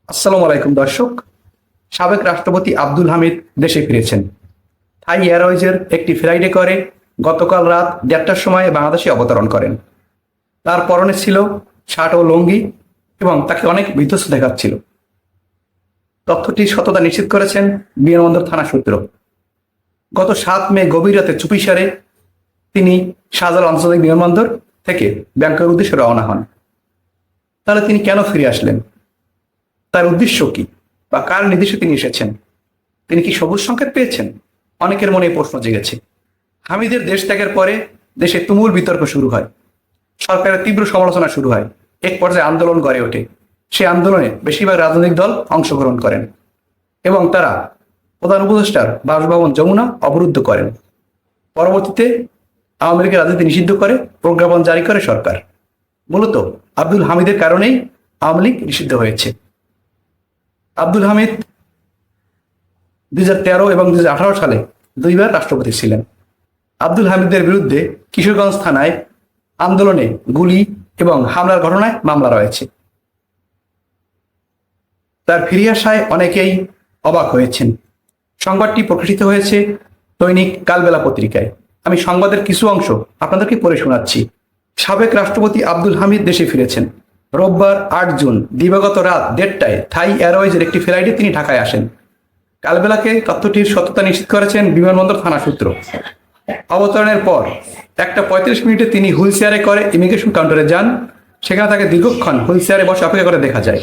আসসালামু আলাইকুম দর্শক। সাবেক রাষ্ট্রপতি আব্দুল হামিদ দেশে ফিরেছেন। থাই এয়ারওয়েজের একটি ফ্লাইটে করে গতকাল রাত 1:30টার সময় বাংলাদেশে অবতরণ করেন। তার পরনে ছিল শার্ট ও লুঙ্গি এবং তাকে অনেক বিধ্বস্ত দেখাচ্ছিল। তথ্যটির সততা নিশ্চিত করেছেন বিমানবন্দর থানা সূত্র। গত 7 মে গভীর রাতে চুপিসারে তিনি শাহজালাল আন্তর্জাতিক বিমানবন্দর থেকে ব্যাংককের উদ্দেশ্যে রওনা হন। তাহলে তিনি কেন ফিরে আসলেন? তার উদ্দেশ্য কি, বা কার নির্দেশে তিনি এসেছেন? তিনি কি সবুজ সংকেত পেয়েছেন? অনেকের মনে এই প্রশ্ন জেগেছে। হামিদের দেশ ত্যাগের পরে দেশে তুমুল বিতর্ক শুরু হয়, সরকারের তীব্র সমালোচনা শুরু হয়, এক পর্যায়ে আন্দোলন গড়ে ওঠে। সেই আন্দোলনে বেশিরভাগ রাজনৈতিক দল অংশগ্রহণ করেন এবং তারা প্রধান উপদেষ্টার বাসভবন যমুনা অবরুদ্ধ করেন। পরবর্তীতে আওয়ামী লীগের রাজনীতি নিষিদ্ধ করে প্রজ্ঞাপন জারি করে সরকার। মূলত আব্দুল হামিদের কারণেই আওয়ামী লীগ নিষিদ্ধ হয়েছে। আব্দুল হামিদ 2013 এবং 2018 সালে 2বার রাষ্ট্রপতি ছিলেন। আব্দুল হামিদের বিরুদ্ধে কিশোরগঞ্জ থানায় আন্দোলনে গুলি এবং হামলার ঘটনায় মামলা রয়েছে। তার ফিরে আসায় অনেকেই অবাক হয়েছেন। সংবাদটি প্রকাশিত হয়েছে দৈনিক কালবেলা পত্রিকায়। আমি সংবাদের কিছু অংশ আপনাদেরকে পড়ে শোনাচ্ছি। সাবেক রাষ্ট্রপতি আব্দুল হামিদ দেশে ফিরেছেন। রোববার 8 জুন দিবাগত রাত 1:30টায় থাই এয়ারওয়েজের একটি ফ্লাইটে তিনি ঢাকায় আসেন। কালবেলাকে তথ্যটির সত্যতা নিশ্চিত করেছেন বিমানবন্দর থানা সূত্র। অবতরণের পর 1:35 তিনি হুইল চেয়ারে করে ইমিগ্রেশন কাউন্টারে যান। সেখানে তাকে দীর্ঘক্ষণ হুইল চেয়ারে বসে অপেক্ষা করে দেখা যায়।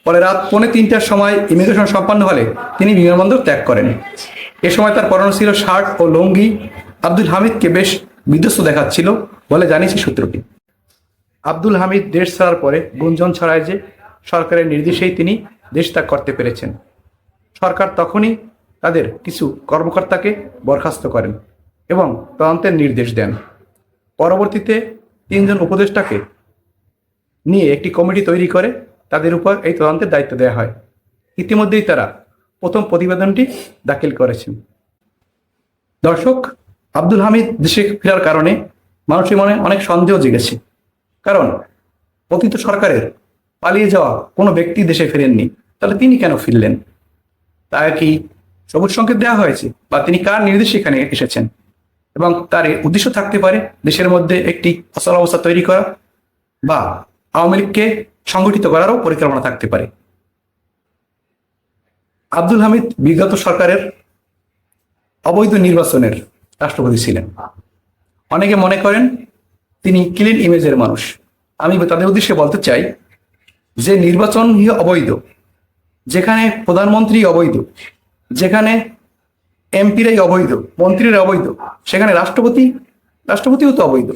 পরে রাত 2:45টার সময় ইমিগ্রেশন সম্পন্ন হলে তিনি বিমানবন্দর ত্যাগ করেন। এ সময় তার পরনে ছিল শার্ট ও লুঙ্গি। আব্দুল হামিদকে বেশ বিধ্বস্ত দেখাচ্ছিল বলে জানিয়েছে সূত্রটি। আব্দুল হামিদ দেশ ছাড়ার পরে গুঞ্জন ছড়ায় যে সরকারের নির্দেশেই তিনি দেশ ত্যাগ করতে পেরেছেন। সরকার তখনই তাদের কিছু কর্মকর্তাকে বরখাস্ত করেন এবং তদন্তের নির্দেশ দেন। পরবর্তীতে 3 জন উপদেষ্টাকে নিয়ে একটি কমিটি তৈরি করে তাদের উপর এই তদন্তের দায়িত্ব দেওয়া হয়। ইতিমধ্যেই তারা প্রথম প্রতিবেদনটি দাখিল করেছেন। দর্শক, আব্দুল হামিদ দেশে ফেরার কারণে মানুষের মনে অনেক সন্দেহ জেগেছে। কারণ অতীত সরকারের পালিয়ে যাওয়া কোনো ব্যক্তি দেশে ফেরেননি, তাহলে তিনি কেন ফিরলেন? তার কি সবুজ সংকেত দেওয়া হয়েছে, বা তিনি কার নির্দেশে এখানে এসেছেন? এবং তার উদ্দেশ্য থাকতে পারে দেশের মধ্যে একটি অচল অবস্থা তৈরি করা, বা আওয়ামী লীগকে সংগঠিত করারও পরিকল্পনা থাকতে পারে। আব্দুল হামিদ বিগত সরকারের অবৈধ নির্বাচনের রাষ্ট্রপতি ছিলেন। অনেকে মনে করেন তিনি ক্লিন ইমেজের মানুষ। আমি তাদের উদ্দেশ্যে বলতে চাই যে নির্বাচন অবৈধ, যেখানে প্রধানমন্ত্রী অবৈধ, যেখানে এমপিরাই অবৈধ, মন্ত্রীরা অবৈধ, সেখানে রাষ্ট্রপতিও তো অবৈধ।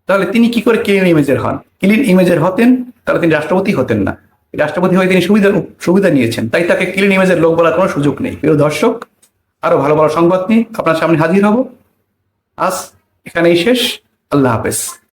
তাহলে তিনি কি করে ক্লিন ইমেজের হন? ক্লিন ইমেজের হতেন তাহলে তিনি রাষ্ট্রপতি হতেন না। রাষ্ট্রপতি হয়ে তিনি সুবিধা নিয়েছেন, তাই তাকে ক্লিন ইমেজের লোক বলার কোনো সুযোগ নেই। প্রিয় দর্শক, আরো ভালো ভালো সংবাদ নিয়ে আপনার সামনে হাজির হব। আজ এখানেই শেষ। আল্লাহ হাফেজ।